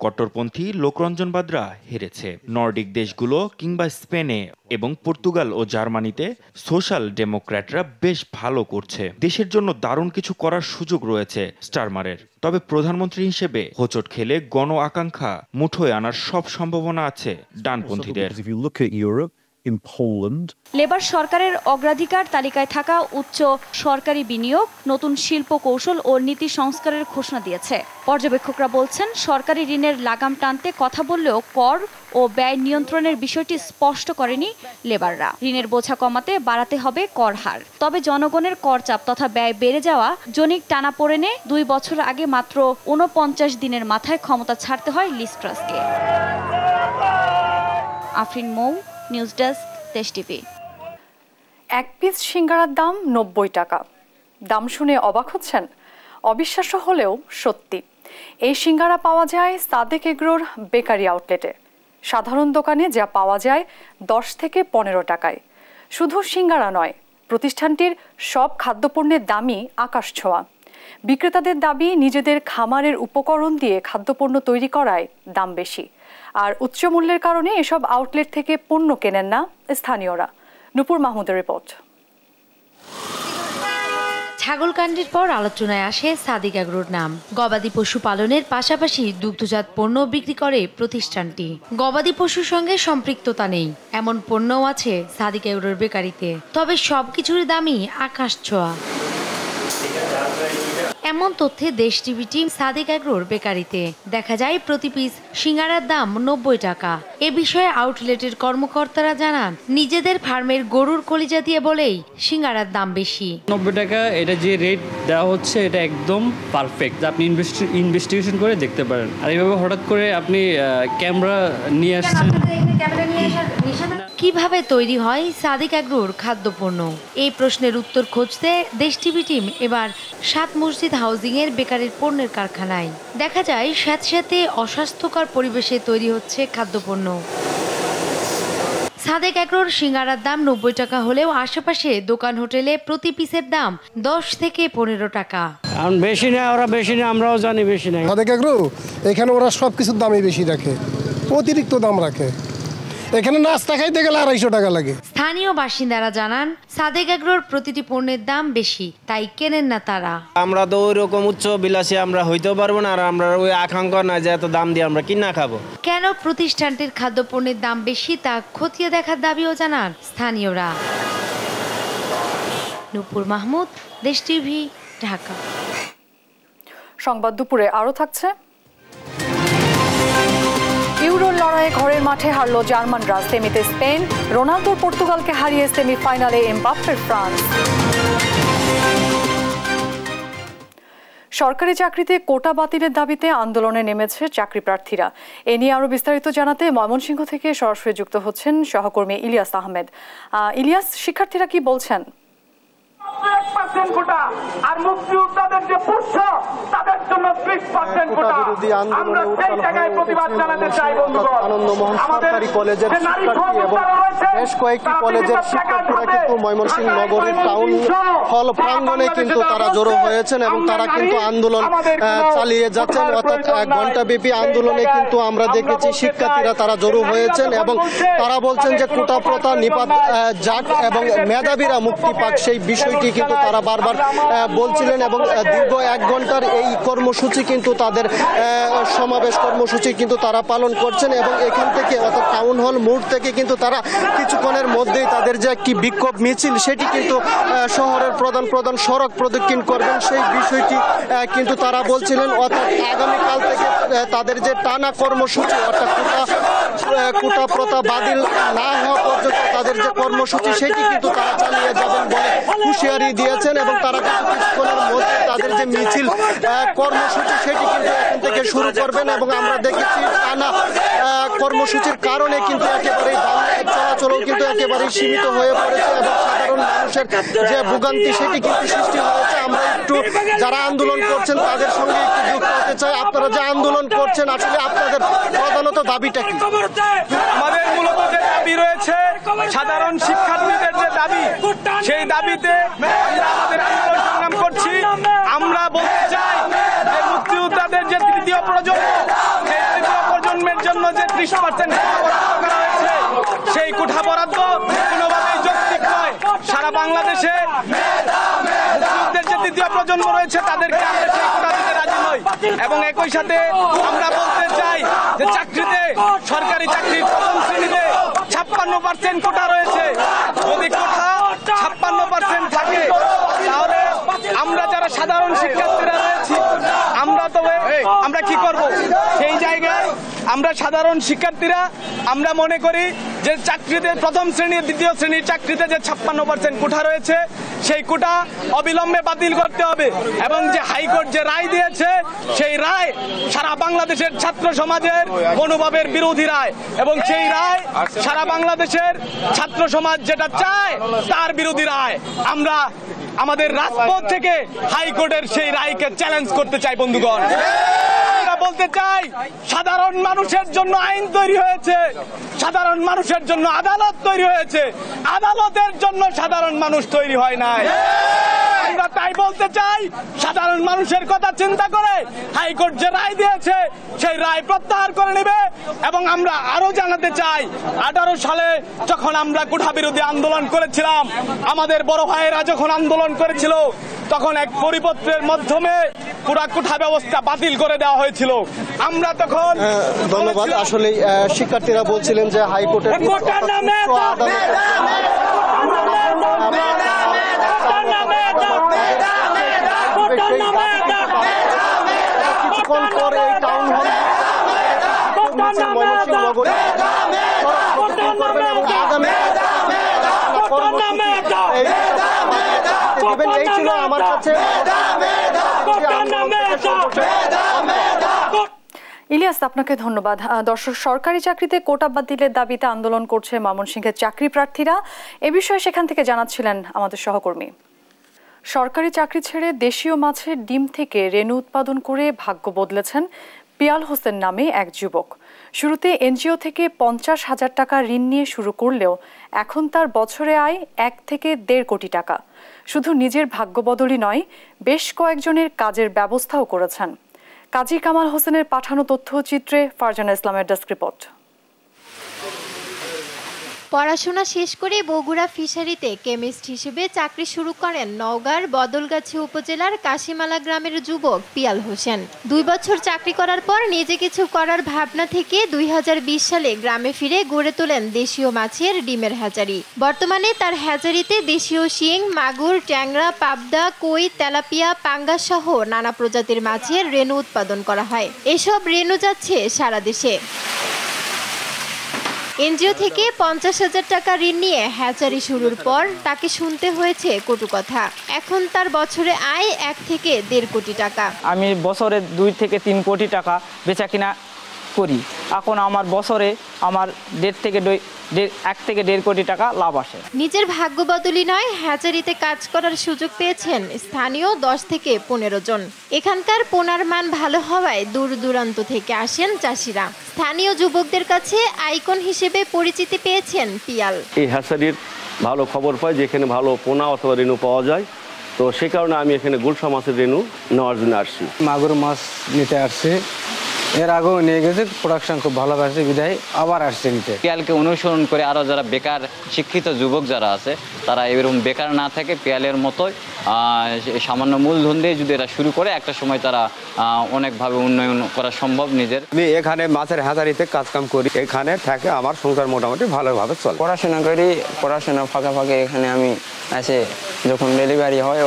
কট্টরপন্থী লোকরঞ্জনবাদরা হেরেছে। নর্ডিক দেশগুলো কিংবা স্পেনে এবং পর্তুগাল ও জার্মানিতে সোশ্যাল ডেমোক্র্যাটরা বেশ ভালো করছে। দেশের জন্য দারুণ কিছু করার সুযোগ রয়েছে স্টারমারের। তবে প্রধানমন্ত্রী হিসেবে হোঁচট খেলে গণ আকাঙ্ক্ষা মুঠোয় আনার সব সম্ভাবনা আছে ডানপন্থীদের। লেবার সরকারের অগ্রাধিকার তালিকায় থাকা উচ্চ সরকারি বিনিয়োগ, নতুন শিল্প কৌশল ও নীতি সংস্কারের ঘোষণা দিয়েছে। পর্যবেক্ষকরা বলছেন, সরকারি ঋণের লাগাম টানতে কথা বললেও কর ও ব্যয় নিয়ন্ত্রণের বিষয়টি স্পষ্ট করেনি লেবাররা। ঋণের বোঝা কমাতে বাড়াতে হবে কর হার। তবে জনগণের কর চাপ তথা ব্যয় বেড়ে যাওয়া জনিক টানাপোড়েনে 2 বছর আগে মাত্র 49 দিনের মাথায় ক্ষমতা ছাড়তে হয় লিজ ট্রাসকে। আফরিন মৌ, নিউজ ডেস্ক, দেশ টিভি। এক পিস সিঙ্গারার দাম 90 টাকা। দাম শুনে অবাক হচ্ছেন? অবিশ্বাস্য হলেও সত্যি। এই সিঙ্গারা পাওয়া যায় সাদেক এগ্রোর বেকারি আউটলেটে। সাধারণ দোকানে যা পাওয়া যায় 10 থেকে 15 টাকায়। শুধু সিঙ্গারা নয়, প্রতিষ্ঠানটির সব খাদ্যপণ্যের দামই আকাশ ছোঁয়া। বিক্রেতাদের দাবি, নিজেদের খামারের উপকরণ দিয়ে খাদ্যপণ্য তৈরি করায় দাম বেশি। আর উচ্চ মূল্যের কারণে এসব আউটলেট থেকে পণ্য কেনেন না স্থানীয়রা। নূপুর মাহমুদের রিপোর্ট। ছাগলকাণ্ডির পর আলোচনায় আসে সাদেক এগ্রোর নাম। গবাদি পশু পালনের পাশাপাশি দুগ্ধজাত পণ্য বিক্রি করে প্রতিষ্ঠানটি। গবাদি পশুর সঙ্গে সম্পৃক্ততা নেই এমন পণ্যও আছে সাদেক এগ্রোর বেকারিতে। তবে সবকিছুর দামই আকাশ ছোঁয়া। এমন তথ্যে দেশ টিভি টিম সাদেক এগ্রোর বেকারিতে দেখা যায় প্রতি পিস সিঙ্গারার দাম 90 টাকা। এ বিষয়ে আউটলেটের কর্মকর্তারা জানান, নিজেদের ফার্মের গরুর কলিজা দিয়ে বলেই সিঙ্গারার দাম বেশি। 90 টাকা এটা যে রেট দেওয়া হচ্ছে এটা একদম পারফেক্ট। আপনি ইনভেস্টিগেশন করে দেখতে পারেন। আর এইভাবে হঠাৎ করে আপনি ক্যামেরা নিয়ে আসছেন। কিভাবে তৈরি হয় সাদেক এগ্রোর খাদ্যপণ্য? এই প্রশ্নের উত্তর খুঁজতে দেশ টিভি টিম এবার 7 মসজিদ হাউজিং এর বেকারির পণ্যের কারখানায়। দেখা যায় স্যাঁতস্যাঁতে অস্বাস্থ্যকর পরিবেশে তৈরি হচ্ছে খাদ্যপণ্য। সাদেক এগ্রোর সিঙ্গারার দাম 90 টাকা হলেও আশেপাশে দোকান হোটেলে প্রতি পিসের দাম 10 থেকে 15 টাকা। বেশি না, ওরা বেশি না, আমরাও জানি বেশি না। সাদেক এগ্রো এখানে ওরা সব কিছুর দামই বেশি রাখে, অতিরিক্ত দাম রাখে। এখানে নাস্তা খাইতে গেলে 250 টাকা লাগে। স্থানীয় বাসিন্দারা জানান, সাদেক এগ্রোর প্রতিটি পণ্যের দাম বেশি, তাই কেনেন না তারা। আমরা তো ওই রকম উচ্চ বিলাসী আমরা হইতেও পারবো না, আর আমরা ওই আকাঙ্ক্ষা না যে এত দাম দিয়ে আমরা কিনা খাবো। কেন প্রতিষ্ঠানটির খাদ্যপণ্যের দাম বেশি তা খতিয়ে দেখার দাবিও জানান স্থানীয়রা। নূপুর মাহমুদ, দেশ টিভি, ঢাকা। সংবাদ দুপুরে আরো থাকছে। ইউরোর লড়াইয়ে ঘরের মাঠে হারল জার্মানরা, সেমিতে স্পেন। রোনালদোর পর্তুগালকে হারিয়ে সেমিফাইনালে এমবাপ্পের ফ্রান্স। সরকারি চাকরিতে কোটা বাতিলের দাবিতে আন্দোলনে নেমেছে চাকরি প্রার্থীরা। এ নিয়ে আরো বিস্তারিত জানাতে ময়মনসিংহ থেকে সরাসরি যুক্ত হচ্ছেন সহকর্মী ইলিয়াস আহমেদ। ইলিয়াস, শিক্ষার্থীরা কি বলছেন? আর মুক্তিযোদ্ধাদের যে পুষ্য তাদের জন্য 30% কোটা। আমরা সেই জায়গায় প্রতিবাদ জানাতে চাই বন্ধুগণ। আমাদের নারী সহযোগিতা রয়েছে বেশ কয়েকটি কলেজের শিক্ষার্থীরা কিন্তু ময়মনসিংহ নগরীর টাউন হল প্রাঙ্গণে কিন্তু তারা জড়ো হয়েছেন এবং তারা কিন্তু আন্দোলন চালিয়ে যাচ্ছেন। অর্থাৎ 1 ঘণ্টাব্যাপী আন্দোলনে কিন্তু আমরা দেখেছি শিক্ষার্থীরা তারা জড়ো হয়েছেন এবং তারা বলছেন যে কোটা প্রথা নিপাত যাক এবং মেধাবীরা মুক্তি পাক, সেই বিষয়টি কিন্তু তারা বারবার বলছিলেন। এবং দীর্ঘ 1 ঘণ্টার এই কর্মসূচি কিন্তু তাদের সমাবেশ কর্মসূচি কিন্তু তারা পালন করছেন এবং এখান থেকে অর্থাৎ টাউন হল মোড় থেকে কিন্তু তারা কিছুক্ষণের মধ্যেই তাদের যে একটি বিক্ষোভ মিছিল সেটি কিন্তু শহরের প্রধান সড়ক প্রদক্ষিণ করবেন, সেই বিষয়টি কিন্তু তারা বলছিলেন। অর্থাৎ আগামীকাল থেকে তাদের যে টানা কর্মসূচি অর্থাৎ কোটা প্রথা বাতিল না হওয়া পর্যন্ত তাদের যে কর্মসূচি সেটি কিন্তু তারা চালিয়ে যাবেন বলে হুঁশিয়ারি দিয়েছেন এবং তারা কিন্তু কিছুক্ষণের মধ্যে তাদের যে মিছিল কর্মসূচি সেটি কিন্তু এখান থেকে শুরু করবেন। এবং আমরা দেখেছি টানা কর্মসূচির কারণে কিন্তু একেবারেই চলাচলও কিন্তু একেবারেই সীমিত হয়ে পড়েছে এবং সাধারণ মানুষের যে ভোগান্তি সেটি কিন্তু সৃষ্টি হয়েছে। আমরা একটু যারা আন্দোলন করছেন তাদের সঙ্গে একটু যুক্ত হতে চাই। আপনারা যে আন্দোলন করছেন আসলে আপনাদের প্রধানত দাবিটা কি? আমাদের মূলত যে দাবি রয়েছে সাধারণ শিক্ষার্থীদের যে দাবি, সেই দাবিতে আমরা আমাদের আন্দোলন সংগ্রাম করছি। আমরা বলতে চাই যে মুক্তিযোদ্ধাদের যে তৃতীয় প্রজন্ম, সেই তৃতীয় প্রজন্মের জন্য যে 30% বরাদ্দ করা হয়েছে, সেই কোঠা বরাদ্দ কোনোভাবেই যৌক্তিক নয়। সারা বাংলাদেশে মুক্তিযুদ্ধের যে তৃতীয় প্রজন্ম রয়েছে তাদেরকে আমরা সেই কোঠা দিতে রাজি নই। এবং একই সাথে আমরা বলতে চাই যে চাকরিতে, সরকারি চাকরির প্রথম শ্রেণীতে 56% কোটা রয়েছে। যদি কোটা 56% থাকে তাহলে আমরা যারা সাধারণ শিক্ষার্থীরা রয়েছি আমরা কি করব? সেই জায়গায় আমরা সাধারণ শিক্ষার্থীরা আমরা মনে করি যে চাকরিতে প্রথম শ্রেণী, দ্বিতীয় শ্রেণীর চাকরিতে যে 56% কোটা রয়েছে সেই কোটা অবিলম্বে বাতিল করতে হবে। এবং যে হাইকোর্ট যে রায় দিয়েছে সেই রায় সারা বাংলাদেশের ছাত্র সমাজের মনোভাবের বিরোধী রায় এবং সেই রায় সারা বাংলাদেশের ছাত্র সমাজ যেটা চায় তার বিরোধী রায়। আমরা আমাদের রাজপথ থেকে হাইকোর্টের সেই রায়কে চ্যালেঞ্জ করতে চাই। বন্ধুগণ, আমরা বলতে চাই সাধারণ মানুষের জন্য আইন তৈরি হয়েছে, সাধারণ মানুষের জন্য আদালত তৈরি হয়েছে, আদালতের জন্য সাধারণ মানুষ তৈরি হয় নাই। আমরা তাই বলতে চাই সাধারণ মানুষের কথা চিন্তা করে হাইকোর্ট যে রায় দিয়েছে সেই রায় প্রত্যাহার করে নেবে। এবং আমরা আরো জানাতে চাই 18 সালে যখন আমরা কোঠা বিরোধী আন্দোলন করেছিলাম, আমাদের বড় ভাইয়েরা যখন আন্দোলন করেছিল তখন এক পরিপত্রের মাধ্যমে পুরা কোঠা ব্যবস্থা বাতিল করে দেওয়া হয়েছিল। আমরা তখন ধন্যবাদ। আসলে শিক্ষার্থীরা বলছিলেন যে হাইকোর্টের কিছুক্ষণ পরে এই টাউন হল এই ছিল আমার কাছে। ইলিয়াস, আপনাকে ধন্যবাদ। দর্শক, সরকারি চাকরিতে কোটা বাতিলের দাবিতে আন্দোলন করছে ময়মনসিংহের চাকরি প্রার্থীরা। এ বিষয়ে সেখান থেকে জানাচ্ছিলেন আমাদের সহকর্মী। সরকারি চাকরি ছেড়ে দেশীয় মাছের ডিম থেকে রেণু উৎপাদন করে ভাগ্য বদলেছেন পিয়াল হোসেন নামে এক যুবক। শুরুতে এনজিও থেকে 50,000 টাকা ঋণ নিয়ে শুরু করলেও এখন তার বছরে আয় 1 থেকে 1.5 কোটি টাকা। শুধু নিজের ভাগ্য বদলই নয়, বেশ কয়েকজনের কাজের ব্যবস্থাও করেছেন। কাজী কামাল হোসেনের পাঠানো তথ্যচিত্রে ফারজানা ইসলামের ডেস্ক রিপোর্ট। পড়াশোনা শেষ করে বগুড়া ফিশারিতে কেমিস্ট হিসেবে চাকরি শুরু করেন নওগাঁর বদলগাছি উপজেলার কাশিমালা গ্রামের যুবক পিয়াল হোসেন। 2 বছর চাকরি করার পর নিজে কিছু করার ভাবনা থেকে 2020 সালে গ্রামে ফিরে গড়ে তোলেন দেশীয় মাছের ডিমের হ্যাচারি। বর্তমানে তার হ্যাচারিতে দেশীয় শিং, মাগুর, ট্যাংরা, পাবদা, কই, তেলাপিয়া, পাঙ্গাস সহ নানা প্রজাতির মাছের রেণু উৎপাদন করা হয়। এসব রেণু যাচ্ছে সারা দেশে। এনজিও থেকে 50,000 টাকা ঋণ নিয়ে হ্যাচারি শুরুর পর তাকে শুনতে হয়েছে কটু কথা। এখন তার বছরে আয় 1 থেকে 1.5 কোটি টাকা। আমি বছরে 2 থেকে 3 কোটি টাকা বেচা কিনা করি, এখন আমার বছরে আমার 1 থেকে 1.5 কোটি টাকা লাভ আসে। নিজের ভাগ্য বদলি নয়, হ্যাচারিতে কাজ করার সুযোগ পেয়েছেন স্থানীয় 10 থেকে 15 জন। এখানকার পোনার মান ভালো হওয়ায় দূর দূরান্ত থেকে আসেন চাষিরা। স্থানীয় যুবকদের কাছে আইকন হিসেবে পরিচিতি পেয়েছেন পিয়াল। এই হ্যাচারির ভালো খবর পাই যেখানে ভালো পোনা অথবা রেণু পাওয়া যায়, তো সেই কারণে আমি এখানে গুলশা মাছের রেণু নেওয়ার জন্য আসছি। মাগুর মাছ নিতে আসছে, এর আগেও নিয়ে গেছে, প্রোডাকশন খুব ভালো পাচ্ছে, বিধায় আবার আসছে নিতে। পিয়ালকে অনুসরণ করে আরও যারা বেকার শিক্ষিত যুবক যারা আছে তারা এরকম বেকার না থাকে পিয়ালের মতোই সামান্য মূলধন দিয়ে যদি এরা শুরু করে একটা সময় তারা অনেকভাবে উন্নয়ন করা সম্ভব নিজের। আমি এখানে মাছের হ্যাচারিতে কাজকাম করি, এখানে থেকে আমার সংসার মোটামুটি ভালোভাবে চলে। পড়াশোনা করি, পড়াশোনা ফাঁকে ফাঁকে এখানে আমি আসে যখন ডেলিভারি হয়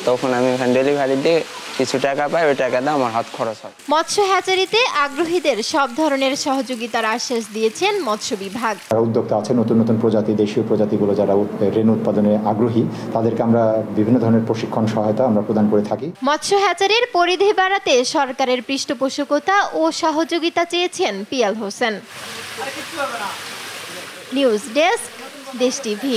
তখন আমি এখানে ডেলিভারি দিয়ে কিছু টাকা পাই, ওই টাকাতে আমার হাত খরচ হয়। মৎস্য হ্যাচারিতে আগ্রহীদের সব ধরনের সহযোগিতার আশ্বাস দিয়েছেন মৎস্য বিভাগ। উদ্যোক্তা আছে নতুন নতুন প্রজাতি, দেশীয় প্রজাতিগুলো যারা রেণু উৎপাদনে আগ্রহী তাদেরকে আমরা বিভিন্ন ধরনের প্রশিক্ষণ সহায়তা আমরা প্রদান করে থাকি। মৎস্য হ্যাচারির পরিধি বাড়াতে সরকারের পৃষ্ঠপোষকতা ও সহযোগিতা চেয়েছেন পিয়াল হোসেন। নিউজ ডেস্ক, দেশ টিভি।